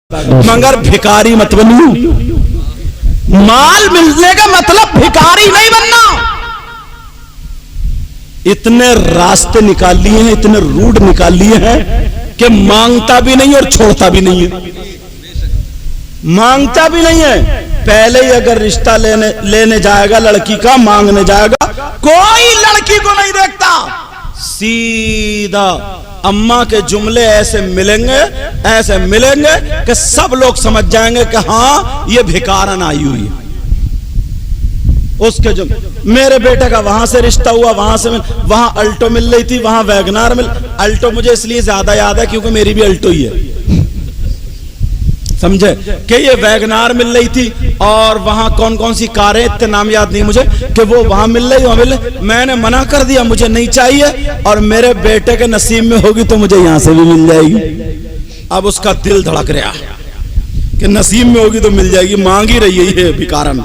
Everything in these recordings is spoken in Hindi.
मगर भिखारी मत बनियो। माल मिलने का मतलब भिखारी नहीं बनना। इतने रास्ते निकाल लिए हैं, इतने रूट निकाल लिए हैं कि मांगता भी नहीं और छोड़ता भी नहीं है। मांगता भी नहीं है। पहले ही अगर रिश्ता लेने जाएगा, लड़की का मांगने जाएगा, कोई लड़की को नहीं देखता। सीधा अम्मा के जुमले ऐसे मिलेंगे कि सब लोग समझ जाएंगे कि हाँ ये भिखारन आई हुई है। उसके जो मेरे बेटे का वहां से रिश्ता हुआ, वहां अल्टो मिल रही थी, वहां वैगनार मिल। अल्टो मुझे इसलिए ज्यादा याद है क्योंकि मेरी भी अल्टो ही है, समझे कि ये वैगनार मिल रही थी और वहां कौन कौन सी कारें, इतने नाम याद नहीं मुझे, कि वो वहां मिल रही। मैंने मना कर दिया, मुझे नहीं चाहिए, और मेरे बेटे के नसीब में होगी तो मुझे यहां से भी मिल जाएगी। अब उसका दिल धड़क रहा कि नसीब में होगी तो मिल जाएगी। मांग ही रही है ये भिखारन,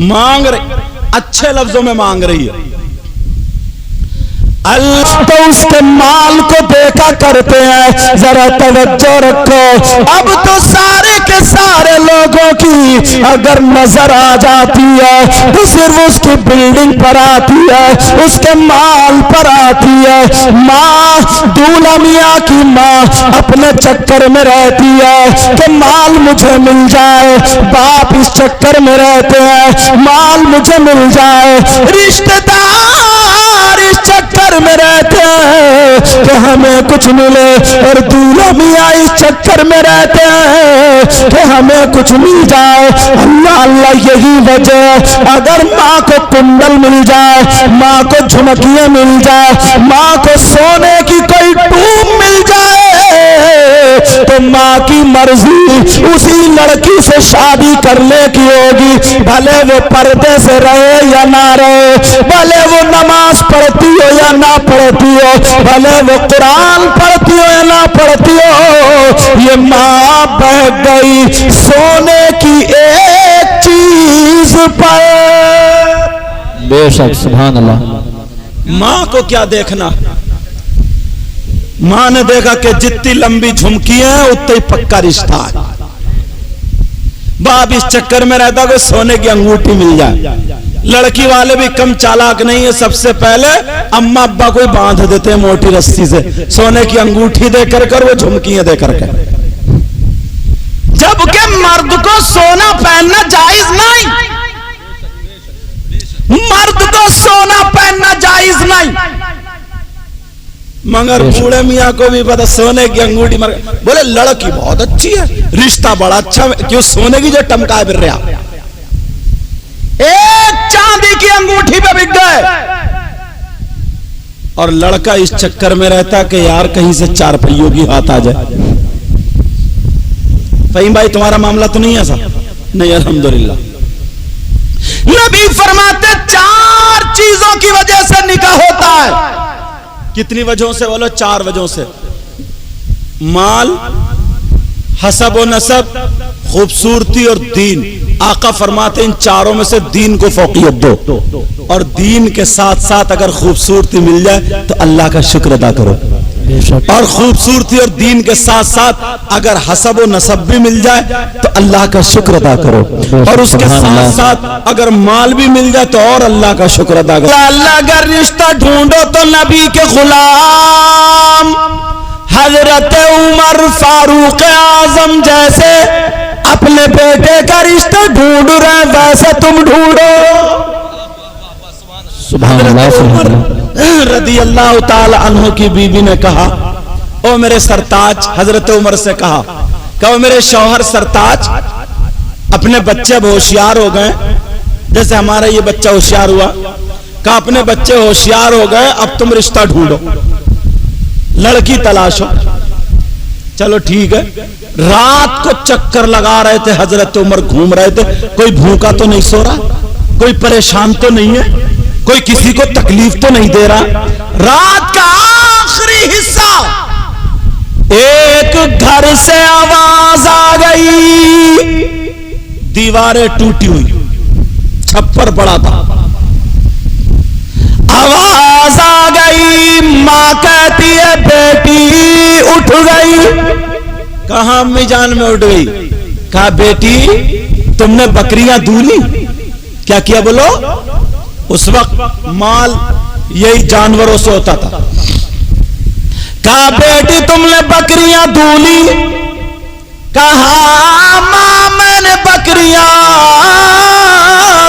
मांग रही, अच्छे लफ्जों में मांग रही है। अल्लाह तो उसके माल को देखा करते हैं, जरा तवज्जो रखो। अब तो सारे के सारे लोगों की अगर नजर आ जाती है तो सिर्फ उसकी बिल्डिंग पर आती है, उसके माल पर आती है। माँ दूल्हा मियाँ की माँ अपने चक्कर में रहती है कि माल मुझे मिल जाए। बाप इस चक्कर में रहते हैं, माल मुझे मिल जाए। रिश्तेदार इस चक्कर में रहते हैं कि हमें कुछ मिले, और दूल्हा मियाँ इस चक्कर में रहते हैं कि हमें कुछ मिल जाए। अल्लाह अल्लाह यही वजह, अगर माँ को कुंडल मिल जाए, माँ को झुमकियां मिल जाए, माँ को सोने की कोई टूब मिल जाए तो माँ की मर्जी उसी लड़की से शादी करने की होगी। भले वो पर्दे से रहे या ना रहे, भले वो नमाज पढ़ती हो या ना पढ़ती हो, भले वो कुरान पढ़ती हो या ना पढ़ती हो, ये माँ बह गई सोने की एक चीज पर। बेशक, सुभान अल्लाह। माँ को क्या देखना, माँ ने देखा कि जितनी लंबी झुमकी है उतना ही पक्का रिश्ता है। बाप इस चक्कर में रहता कि सोने की अंगूठी मिल जाए। लड़की वाले भी कम चालाक नहीं है, सबसे पहले अम्मा अब्बा को बांध देते हैं मोटी रस्सी से, सोने की अंगूठी दे कर वो झुमकियां दे करके। जबकि मर्द को सोना पहनना जायज नहीं, मर्द को सोना पहनना जायज नहीं। मगर बूढ़े मियाँ को भी पता, सोने की अंगूठी मर बोले लड़की बहुत अच्छी है, रिश्ता बड़ा अच्छा, क्यों सोने की जो टमका फिर रहा, एक चांदी की अंगूठी पे बिक गए। और लड़का इस चक्कर में रहता कि यार कहीं से चार पहियों की हाथ आ जाए। फहीम भाई तुम्हारा मामला तो नहीं ऐसा? नहीं, अल्हम्दुलिल्लाह। नबी फरमाते चार चीजों की वजह से निकाह होता है। कितनी वजहों से बोलो? चार वजहों से। माल, हसब व नसब, खूबसूरती और दीन। आका फरमाते इन चारों में से दीन को फौकियत दो, और दीन के साथ साथ अगर खूबसूरती मिल जाए तो अल्लाह का शुक्र अदा करो, और खूबसूरती और दीन के साथ साथ अगर हसब व नसब भी मिल जाए तो अल्लाह का शुक्र अदा करो, और उसके साथ साथ अगर माल भी मिल जाए तो और अल्लाह का शुक्र अदा करो। अल्लाह अगर रिश्ता ढूंढो तो नबी के गुलाम हजरत उमर फारूक आजम जैसे अपने बेटे का रिश्ता ढूंढ रहे, वैसे तुम ढूंढो। रदी अल्लाह ताला अन्हु की बीबी ने कहा, ओ मेरे सरताज, हजरत उमर से कहा, कहो मेरे शौहर सरताज, अपने बच्चे अब होशियार हो गए, जैसे हमारा ये बच्चा होशियार हुआ, कहा अपने बच्चे होशियार हो गए, अब तुम रिश्ता ढूंढो, लड़की तलाशो। चलो ठीक है। रात को चक्कर लगा रहे थे हजरत उमर, घूम रहे थे, कोई भूखा तो नहीं सो रहा, कोई परेशान तो नहीं है, कोई किसी को तकलीफ तो नहीं दे रहा। रात का आखिरी हिस्सा, एक घर से आवाज आ गई, दीवारें टूटी हुई, छप्पर पड़ा था, आवाज आ गई। माँ कहती है बेटी उठ गई, कहां अम्मी जान में उठ गई? कहा बेटी तुमने बकरियां दूली? क्या किया बोलो? उस वक्त माल यही जानवरों से होता था। कहा बेटी तुमने बकरियां दूली? कहा मां मैंने बकरियां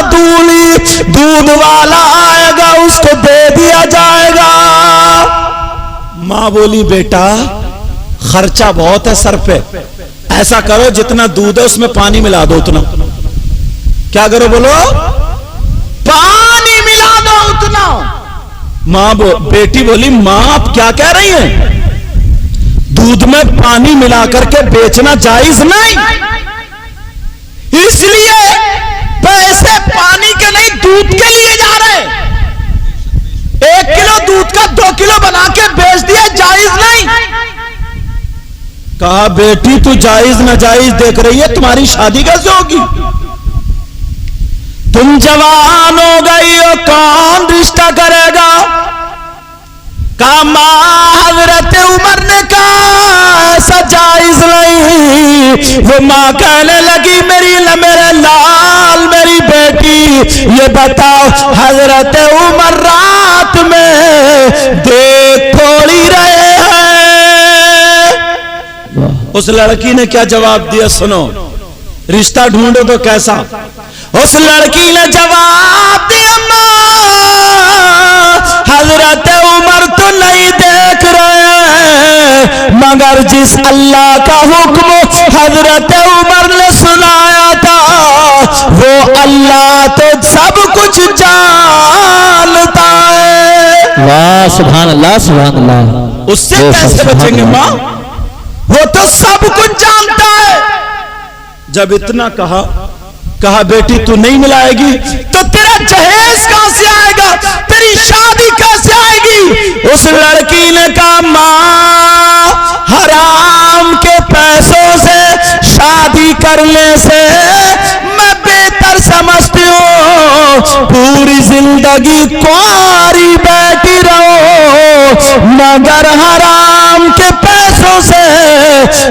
दूली, दूध वाला आएगा उसको दे दिया जाएगा। मां बोली बेटा खर्चा बहुत है सर पे, ऐसा करो जितना दूध है उसमें पानी मिला दो उतना। क्या करो बोलो? पानी मिला दो उतना। मां बेटी बोली मां आप क्या कह रही हैं? दूध में पानी मिला करके बेचना जायज नहीं, इसलिए पैसे पानी के नहीं दूध के लिए जा रहे। 1 किलो दूध का 2 किलो बना के बेच दिया, जायज नहीं। कहा बेटी तू जायज ना जायज देख रही है, तुम्हारी शादी कैसे होगी? तुम जवान हो गई हो, कौन रिश्ता करेगा? कहा मां हजरत उमर ने कहा ऐसा जायज नहीं। वो मां कहने लगी मेरे लाल मेरी बेटी ये बताओ हजरत उमर रात में देख थोड़ी रहे हैं? उस लड़की ने क्या जवाब दिया सुनो, रिश्ता ढूंढो तो कैसा? उस लड़की ने जवाब दिया हजरत उमर तो नहीं देख रहे, मगर जिस अल्लाह का हुक्म हजरत उमर ने सुनाया था वो अल्लाह तो सब कुछ जानता है। वाह सुभान अल्लाह सुभान अल्लाह। उससे कैसे बचेंगे मां? वो तो सब कुछ जानता है। जब इतना कहा बेटी तू नहीं मिलाएगी तो तेरा जहेज कहां से आएगा, तेरी शादी कैसे आएगी? उस लड़की ने कहा मां हराम के पैसों से शादी करने से मैं बेहतर समझती हूं पूरी जिंदगी कुंवारी बैठी रहो, मगर हराम के पैसों से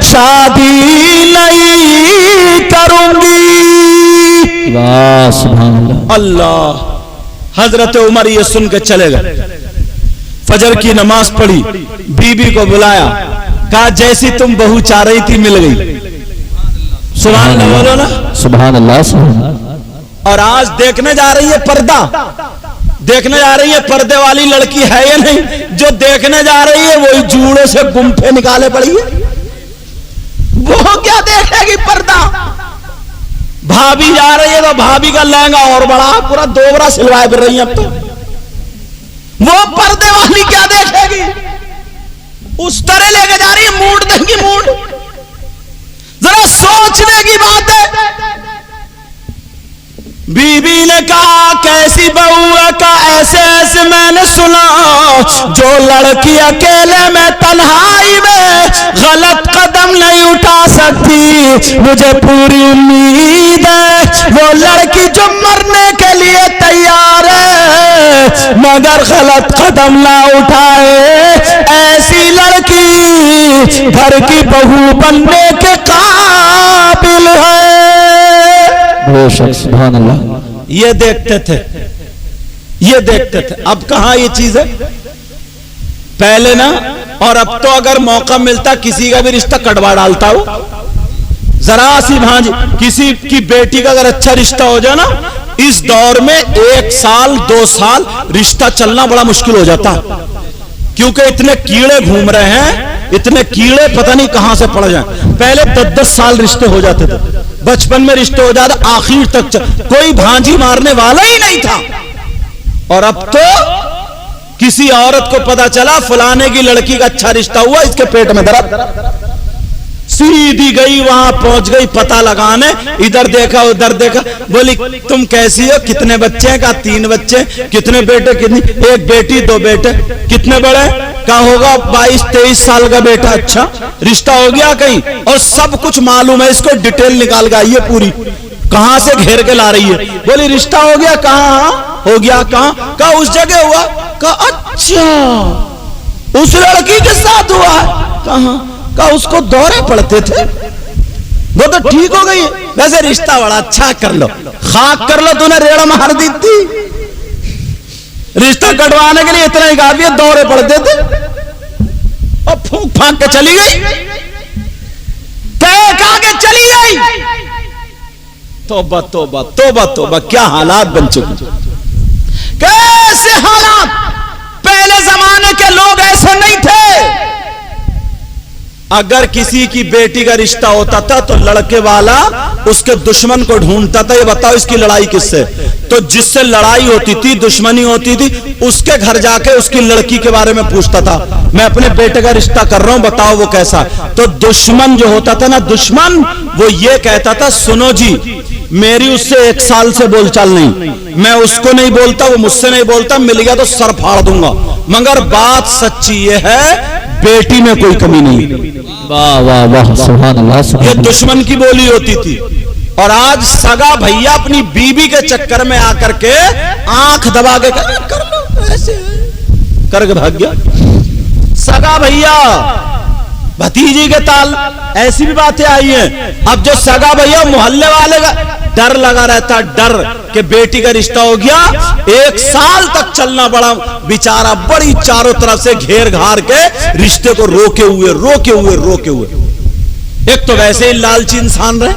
शादी नहीं करूंगी। वाह सुभान अल्लाह। अल्लाह। हजरत उमर ये सुन के चले गए, फजर की नमाज पढ़ी, बीबी को बुलाया, कहा जैसी तुम बहू चाह रही थी मिल गई। सुभान अल्लाह बोलो ना। सुभान अल्लाह सुभान अल्लाह। और आज देखने जा रही है पर्दा, देखने जा रही है पर्दे वाली लड़की है या नहीं? जो देखने जा रही है वही जूड़े से गुम्फे निकाले पड़ी है। वो क्या देखेगी पर्दा? भाभी जा रही है तो भाभी का लहंगा और बड़ा पूरा दोबरा सिलवाए फिर रही है। अब तो वो पर्दे वाली क्या देखेगी? उस तरह लेके जा रही है, मूड देंगी मूड। जरा सोचने की बात है। बीबी ने कहा कैसी बहू है? का ऐसे मैंने सुना जो लड़की अकेले में तन्हाई में गलत कदम नहीं उठा सकती, मुझे पूरी उम्मीद है वो लड़की जो मरने के लिए तैयार है मगर गलत कदम ना उठाए, ऐसी लड़की घर की बहू बनने के काबिल है। सुभान अल्लाह। ये देखते थे, ये देखते थे। अब कहां ये चीज है? पहले ना, और अब तो अगर मौका मिलता किसी का भी रिश्ता कटवा डालता हूं। जरा सी भांजी किसी की बेटी का अगर अच्छा रिश्ता हो जाए ना, इस दौर में 1 साल 2 साल रिश्ता चलना बड़ा मुश्किल हो जाता, क्योंकि इतने कीड़े घूम रहे हैं, इतने कीड़े पता नहीं कहां से पड़ जाए। पहले 10-10 साल रिश्ते हो जाते थे, बचपन में रिश्ते हो जाते, आखिर तक कोई भांजी मारने वाला ही नहीं था। और अब तो किसी औरत को पता चला फलाने की लड़की का अच्छा रिश्ता हुआ, इसके पेट में दर्द, सीधी गई वहां पहुंच गई पता लगाने, इधर देखा उधर देखा, बोली तुम कैसी हो, कितने बच्चे हैं? का 3 बच्चे। कितने बेटे? कितनी? 1 बेटी 2 बेटे। कितने बड़े? का होगा 22-23 साल का बेटा। अच्छा रिश्ता हो गया कहीं? और सब कुछ मालूम है इसको, डिटेल निकाल के आई है पूरी, कहां से घेर के ला रही है। बोली रिश्ता हो गया? कहां हो गया? कहां? का उस जगह हुआ। का अच्छा उस लड़की के साथ हुआ है? कहां? का उसको दौरे पड़ते थे, वो तो ठीक हो गई। वैसे रिश्ता बड़ा अच्छा कर लो, खाक कर लो, तूने रेड़ मार दी थी। रिश्ता कटवाने के लिए इतना ही काफी है, दौरे पड़ते थे और फूंक फांक के चली गई, कहा के चली गई। तौबा तौबा तौबा तौबा, क्या हालात बन चुके, कैसे हालात। पहले जमाने के लोग ऐसे नहीं थे। अगर किसी की बेटी का रिश्ता होता था तो लड़के वाला उसके दुश्मन को ढूंढता था, ये बताओ इसकी लड़ाई किससे। तो जिससे लड़ाई होती थी, दुश्मनी होती थी, उसके घर जाके उसकी लड़की के बारे में पूछता था, मैं अपने बेटे का रिश्ता कर रहा हूं, बताओ वो कैसा। तो दुश्मन जो होता था ना, दुश्मन, वो ये कहता था, सुनो जी, मेरी उससे 1 साल से बोलचाल नहीं, मैं उसको नहीं बोलता, वो मुझसे नहीं बोलता, मिल गया तो सर फाड़ दूंगा। मगर बात सच्ची ये है, बेटी में कोई कमी नहीं। वाह वाह वाह, सुभान अल्लाह। ये दुश्मन की बोली होती थी। और आज सगा भैया अपनी बीबी के चक्कर में आकर के आंख दबा के कर लो, ऐसे करके भाग गया सगा भैया, भतीजी के ताल, ऐसी भी बातें आई हैं। अब जो सगा भैया, मोहल्ले वाले का डर लगा रहता है, डर कि बेटी का रिश्ता हो गया, 1 साल तक चलना पड़ा बेचारा, बड़ी चारों तरफ से घेर घार के रिश्ते को रोके हुए रोके हुए रोके हुए। एक तो वैसे ही लालची इंसान रहे,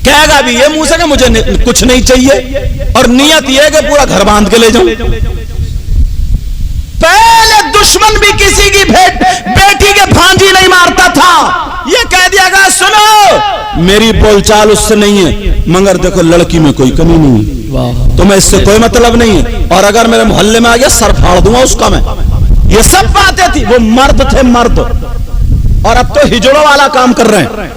कहेगा भी ये मुंह से कि मुझे कुछ नहीं चाहिए, और नियत ये है कि पूरा घर बांध के ले जाऊं। पहले दुश्मन भी किसी की बेटी के भांजी नहीं मारता था, ये कह दिया गया, सुनो मेरी बोलचाल उससे नहीं है, मगर देखो लड़की में कोई कमी नहीं है, तुम्हें इससे कोई मतलब नहीं है, और अगर मेरे मोहल्ले में आ गया सर फाड़ दूंगा उसका मैं। ये सब बातें थी, वो मर्द थे, मर्द। और अब तो हिजड़ों वाला काम कर रहे हैं।